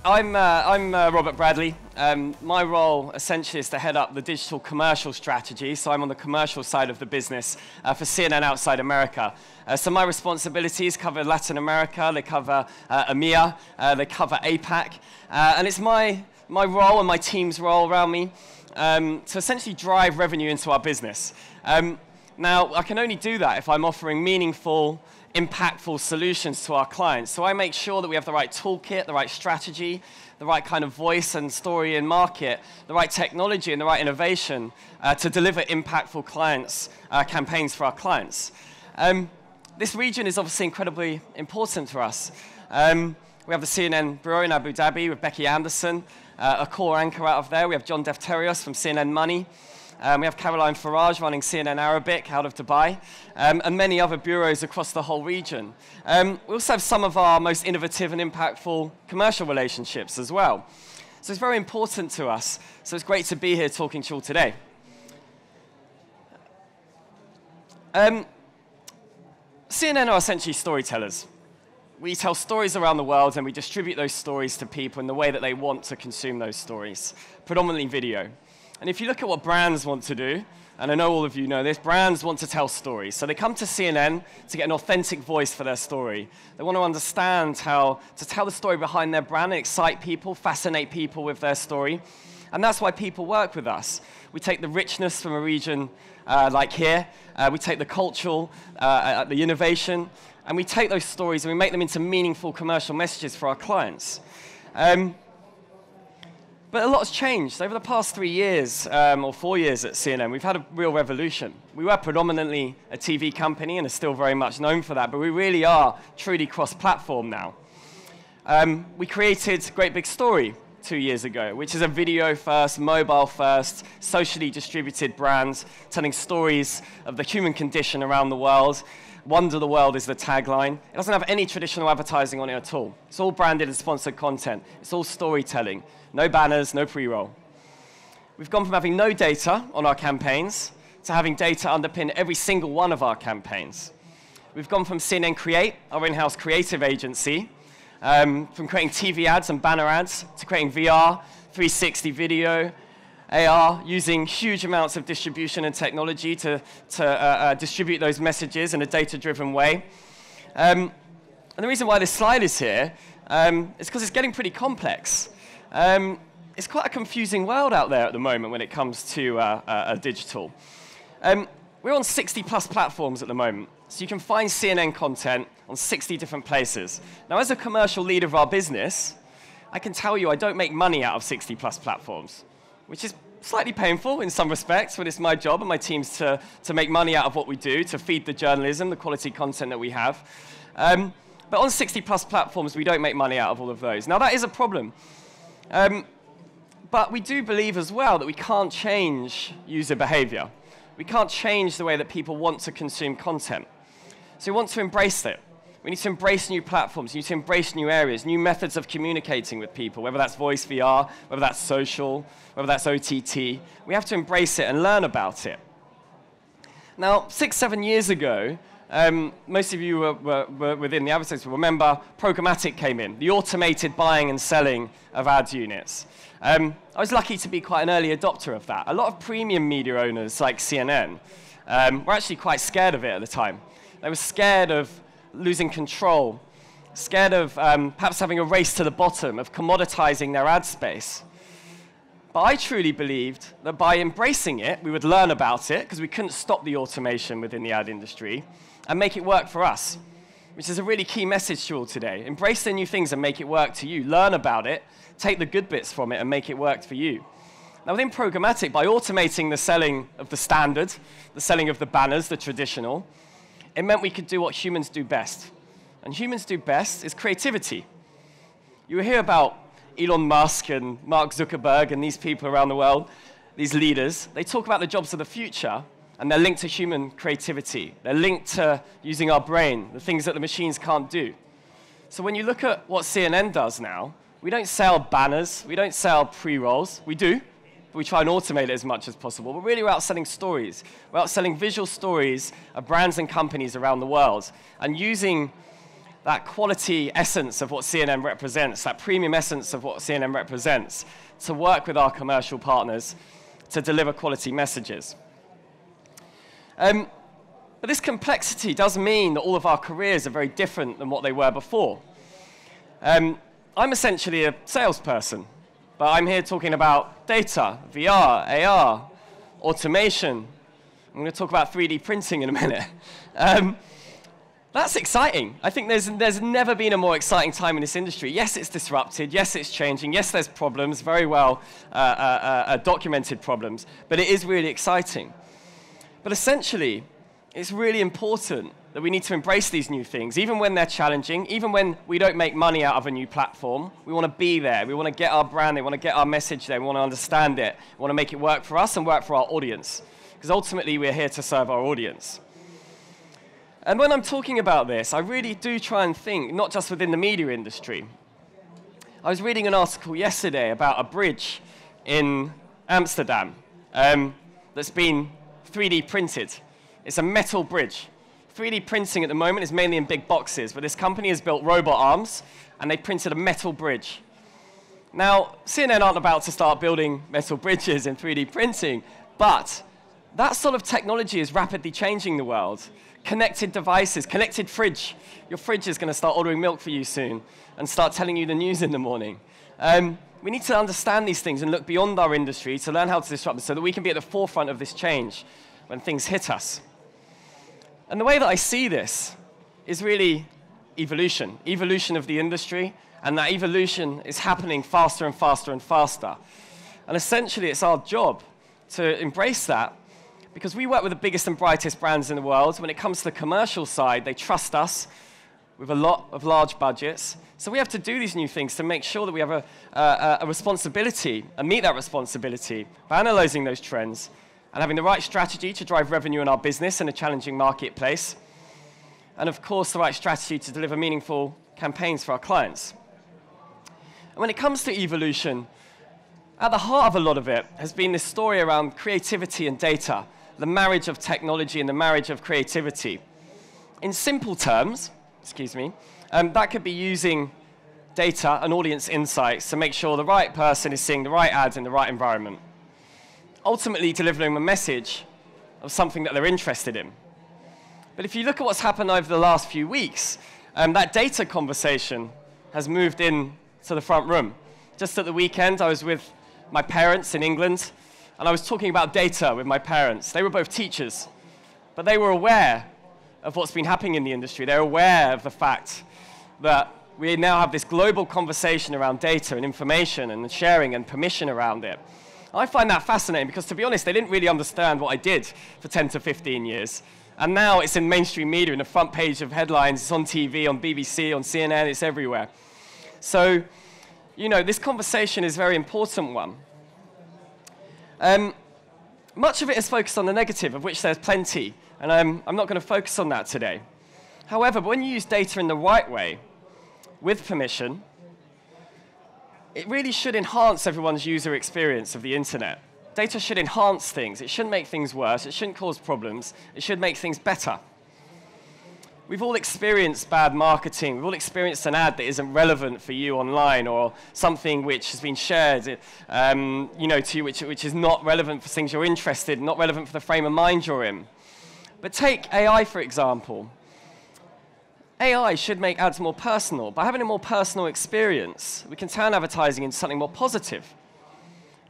I'm Robert Bradley. My role essentially is to head up the digital commercial strategy, so I'm on the commercial side of the business for CNN outside America. So my responsibilities cover Latin America, they cover EMEA, they cover APAC, and it's my role and my team's role around me to essentially drive revenue into our business. Now, I can only do that if I'm offering meaningful, impactful solutions to our clients. So I make sure that we have the right toolkit, the right strategy, the right kind of voice and story in market, the right technology and the right innovation to deliver impactful campaigns for our clients. This region is obviously incredibly important to us. We have the CNN bureau in Abu Dhabi with Becky Anderson, a core anchor out of there. We have John Defterios from CNN Money. We have Caroline Farage running CNN Arabic out of Dubai, and many other bureaus across the whole region. We also have some of our most innovative and impactful commercial relationships as well. So it's very important to us. So it's great to be here talking to you all today. CNN are essentially storytellers. We tell stories around the world and we distribute those stories to people in the way that they want to consume those stories, predominantly video. And if you look at what brands want to do, and I know all of you know this, brands want to tell stories. So they come to CNN to get an authentic voice for their story. They want to understand how to tell the story behind their brand and excite people, fascinate people with their story. And that's why people work with us. We take the richness from a region like here, we take the cultural, the innovation, and we take those stories and we make them into meaningful commercial messages for our clients. But a lot has changed. Over the past 3 years, or 4 years at CNN, we've had a real revolution. We were predominantly a TV company and are still very much known for that, but we really are truly cross-platform now. We created Great Big Story 2 years ago, which is a video-first, mobile-first, socially distributed brand telling stories of the human condition around the world. Wonder the world is the tagline. It doesn't have any traditional advertising on it at all. It's all branded and sponsored content. It's all storytelling. No banners, no pre-roll. We've gone from having no data on our campaigns to having data underpin every single one of our campaigns. We've gone from CNN Create, our in-house creative agency, from creating TV ads and banner ads to creating VR, 360 video, AR, using huge amounts of distribution and technology to distribute those messages in a data-driven way. And the reason why this slide is here is because it's getting pretty complex. It's quite a confusing world out there at the moment when it comes to digital. We're on 60+ platforms at the moment, so you can find CNN content on 60 different places. Now, as a commercial leader of our business, I can tell you I don't make money out of 60+ platforms, which is slightly painful in some respects, but it's my job and my team's to make money out of what we do, to feed the journalism, the quality content that we have. But on 60+ platforms, we don't make money out of all of those. Now, that is a problem. But we do believe as well that we can't change user behavior. We can't change the way that people want to consume content. So we want to embrace it. We need to embrace new platforms. We need to embrace new areas, new methods of communicating with people, whether that's voice VR, whether that's social, whether that's OTT. We have to embrace it and learn about it. Now, 6, 7 years ago, most of you were within the advertising will remember programmatic came in, the automated buying and selling of ad units. I was lucky to be quite an early adopter of that. A lot of premium media owners like CNN were actually quite scared of it at the time. They were scared of losing control, scared of perhaps having a race to the bottom, of commoditizing their ad space. But I truly believed that by embracing it, we would learn about it, because we couldn't stop the automation within the ad industry, and make it work for us, which is a really key message to you all today. Embrace the new things and make it work to you. Learn about it, take the good bits from it, and make it work for you. Now, within programmatic, by automating the selling of the standard, the selling of the banners, the traditional, it meant we could do what humans do best. And humans do best is creativity. You will hear about Elon Musk and Mark Zuckerberg and these people around the world, these leaders. They talk about the jobs of the future, and they're linked to human creativity. They're linked to using our brain, the things that the machines can't do. So when you look at what CNN does now, we don't sell banners, we don't sell pre-rolls. We do, but we try and automate it as much as possible. But really, we're out selling stories. We're out selling visual stories of brands and companies around the world, and using that quality essence of what CNN represents, that premium essence of what CNN represents, to work with our commercial partners to deliver quality messages. But this complexity does mean that all of our careers are very different than what they were before. I'm essentially a salesperson, but I'm here talking about data, VR, AR, automation. I'm going to talk about 3D printing in a minute. That's exciting. I think there's never been a more exciting time in this industry. Yes, it's disrupted. Yes, it's changing. Yes, there's problems, very well documented problems, but it is really exciting. But essentially, it's really important that we need to embrace these new things, even when they're challenging, even when we don't make money out of a new platform. We want to be there. We want to get our brand. We want to get our message there. We want to understand it. We want to make it work for us and work for our audience, because ultimately we're here to serve our audience. And when I'm talking about this, I really do try and think, not just within the media industry. I was reading an article yesterday about a bridge in Amsterdam that's been 3D printed. It's a metal bridge. 3D printing at the moment is mainly in big boxes, but this company has built robot arms, and they printed a metal bridge. Now, CNN aren't about to start building metal bridges in 3D printing, but that sort of technology is rapidly changing the world. Connected devices, connected fridge. Your fridge is going to start ordering milk for you soon and start telling you the news in the morning. We need to understand these things and look beyond our industry to learn how to disrupt them so that we can be at the forefront of this change when things hit us. And the way that I see this is really evolution of the industry, and that evolution is happening faster and faster and faster. And essentially, it's our job to embrace that, because we work with the biggest and brightest brands in the world. When it comes to the commercial side, they trust us with a lot of large budgets. So we have to do these new things to make sure that we have a responsibility and meet that responsibility by analyzing those trends and having the right strategy to drive revenue in our business in a challenging marketplace. And of course, the right strategy to deliver meaningful campaigns for our clients. And when it comes to evolution, at the heart of a lot of it has been this story around creativity and data, the marriage of technology and the marriage of creativity. In simple terms, that could be using data and audience insights to make sure the right person is seeing the right ads in the right environment, ultimately delivering a message of something that they're interested in. But if you look at what's happened over the last few weeks, that data conversation has moved in to the front room. Just at the weekend, I was with my parents in England, and I was talking about data with my parents. They were both teachers, but they were aware of what's been happening in the industry. They're aware of the fact that we now have this global conversation around data and information and sharing and permission around it. I find that fascinating because, to be honest, they didn't really understand what I did for 10 to 15 years. And now it's in mainstream media, in the front page of headlines, it's on TV, on BBC, on CNN, it's everywhere. So, you know, this conversation is a very important one. Much of it is focused on the negative, of which there's plenty, and I'm not going to focus on that today. However, when you use data in the right way, with permission, it really should enhance everyone's user experience of the internet. Data should enhance things. It shouldn't make things worse. It shouldn't cause problems. It should make things better. We've all experienced bad marketing. We've all experienced an ad that isn't relevant for you online, or something which has been shared to you, which is not relevant for things you're interested in, not relevant for the frame of mind you're in. But take AI, for example. AI should make ads more personal. By having a more personal experience, we can turn advertising into something more positive.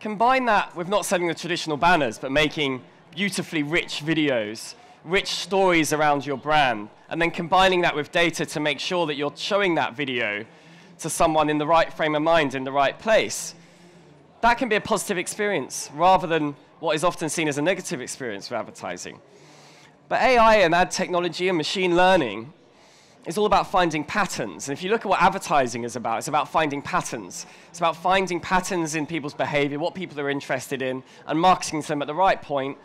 Combine that with not sending the traditional banners, but making beautifully rich videos, rich stories around your brand, and then combining that with data to make sure that you're showing that video to someone in the right frame of mind, in the right place. That can be a positive experience, rather than what is often seen as a negative experience for advertising. But AI and ad technology and machine learning is all about finding patterns. And if you look at what advertising is about, it's about finding patterns. It's about finding patterns in people's behavior, what people are interested in, and marketing to them at the right point,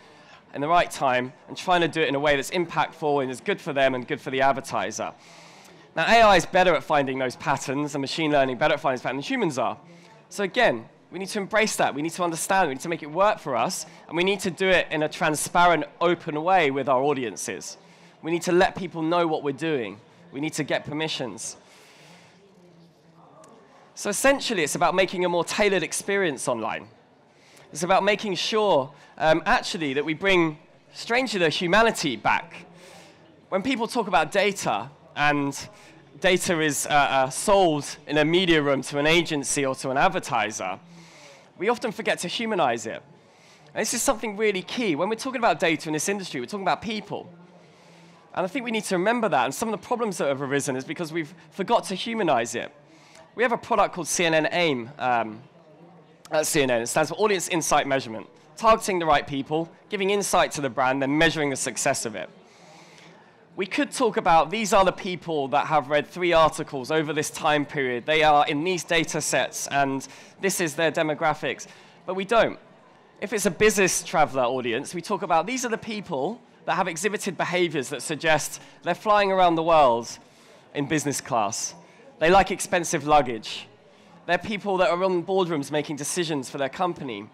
in the right time, and trying to do it in a way that's impactful and is good for them and good for the advertiser. Now, AI is better at finding those patterns, and machine learning better at finding those patterns than humans are. So again, we need to embrace that. We need to understand. We need to make it work for us, and we need to do it in a transparent, open way with our audiences. We need to let people know what we're doing. We need to get permissions. So essentially, it's about making a more tailored experience online. It's about making sure, actually, that we bring, strangely, the humanity back. When people talk about data, and data is sold in a media room to an agency or to an advertiser, we often forget to humanize it. And this is something really key. When we're talking about data in this industry, we're talking about people. And I think we need to remember that. And some of the problems that have arisen is because we've forgot to humanize it. We have a product called CNN AIM at CNN. It stands for Audience Insight Measurement, targeting the right people, giving insight to the brand, then measuring the success of it. We could talk about these are the people that have read 3 articles over this time period. They are in these data sets, and this is their demographics. But we don't. If it's a business traveler audience, we talk about these are the people that have exhibited behaviors that suggest they're flying around the world in business class. They like expensive luggage. They're people that are in boardrooms making decisions for their company.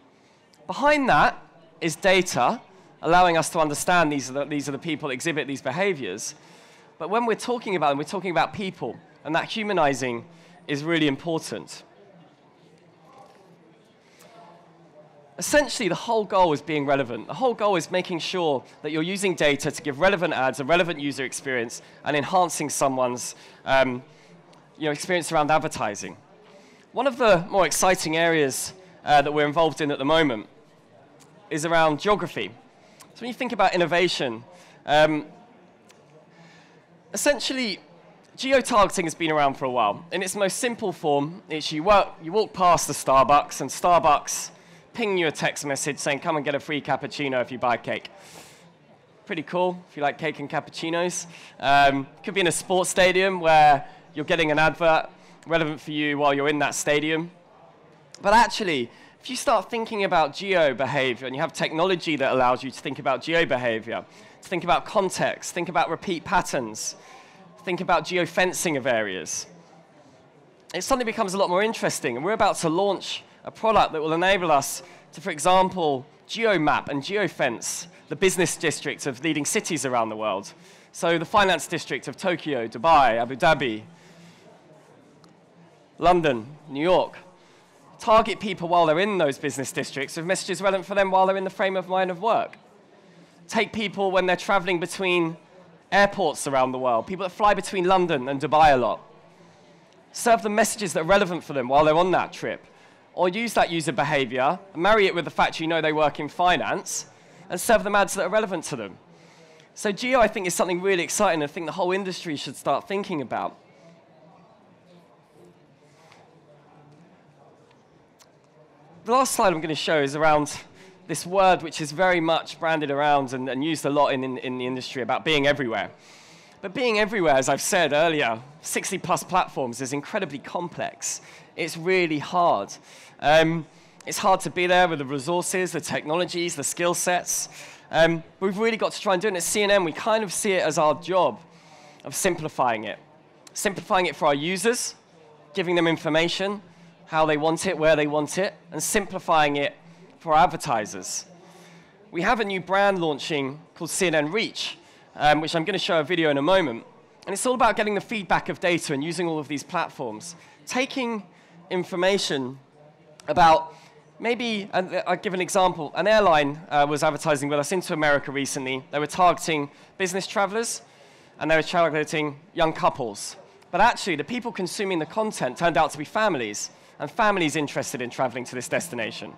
Behind that is data, allowing us to understand these are the people that exhibit these behaviors. But when we're talking about them, we're talking about people, and that humanizing is really important. Essentially, the whole goal is being relevant. The whole goal is making sure that you're using data to give relevant ads, a relevant user experience, and enhancing someone's experience around advertising. One of the more exciting areas that we're involved in at the moment is around geography. So when you think about innovation, essentially, geo-targeting has been around for a while. In its most simple form, it's you walk past the Starbucks, and Starbucks ping you a text message saying, come and get a free cappuccino if you buy cake. Pretty cool if you like cake and cappuccinos. Could be in a sports stadium where you're getting an advert relevant for you while you're in that stadium. But actually, if you start thinking about geo-behavior, and you have technology that allows you to think about geo-behavior, to think about context, think about repeat patterns, think about geofencing of areas, it suddenly becomes a lot more interesting. And we're about to launch a product that will enable us to, for example, geomap and geofence the business districts of leading cities around the world. So the finance district of Tokyo, Dubai, Abu Dhabi, London, New York. Target people while they're in those business districts with messages relevant for them while they're in the frame of mind of work. Take people when they're traveling between airports around the world, people that fly between London and Dubai a lot. Serve them messages that are relevant for them while they're on that trip. Or use that user behavior, and marry it with the fact you know they work in finance, and serve them ads that are relevant to them. So geo, I think, is something really exciting, and I think the whole industry should start thinking about. The last slide I'm going to show is around this word which is very much branded around and used a lot in the industry about being everywhere. But being everywhere, as I've said earlier, 60+ platforms is incredibly complex. It's really hard. It's hard to be there with the resources, the technologies, the skill sets. We've really got to try and do it. And at CNN, we kind of see it as our job of simplifying it. Simplifying it for our users, giving them information, how they want it, where they want it, and simplifying it for our advertisers. We have a new brand launching called CNN Reach, which I'm going to show a video in a moment. And it's all about getting the feedback of data and using all of these platforms. Taking information about maybe, I'll give an example. An airline was advertising with us into America recently. They were targeting business travelers, and they were targeting young couples. But actually, the people consuming the content turned out to be families, and families interested in traveling to this destination.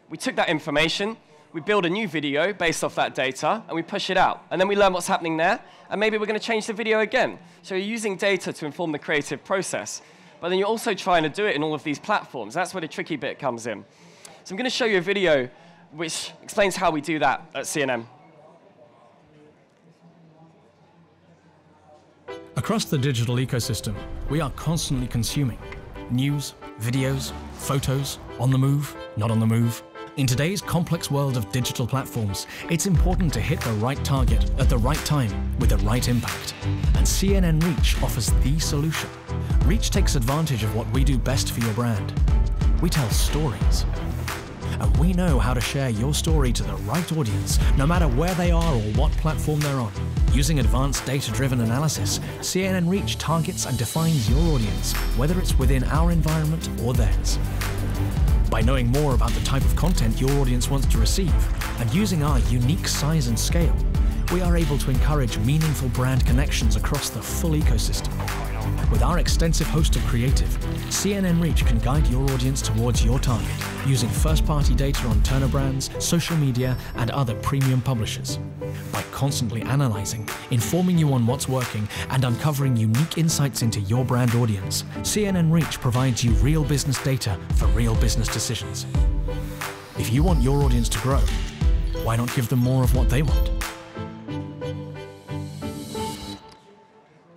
We took that information, we build a new video based off that data, and we push it out. And then we learn what's happening there, and maybe we're going to change the video again. So you're using data to inform the creative process. But then you're also trying to do it in all of these platforms. That's where the tricky bit comes in. So I'm going to show you a video which explains how we do that at CNN. Across the digital ecosystem, we are constantly consuming news, videos, photos, on the move, not on the move. In today's complex world of digital platforms, it's important to hit the right target at the right time with the right impact. And CNN Reach offers the solution. Reach takes advantage of what we do best for your brand. We tell stories. And we know how to share your story to the right audience, no matter where they are or what platform they're on. Using advanced data-driven analysis, CNN Reach targets and defines your audience, whether it's within our environment or theirs. By knowing more about the type of content your audience wants to receive, and using our unique size and scale, we are able to encourage meaningful brand connections across the full ecosystem. With our extensive host of creative, CNN Reach can guide your audience towards your target, using first-party data on Turner Brands, social media, and other premium publishers. By constantly analyzing, informing you on what's working, and uncovering unique insights into your brand audience, CNN Reach provides you real business data for real business decisions. If you want your audience to grow, why not give them more of what they want?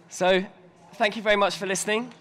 So, thank you very much for listening.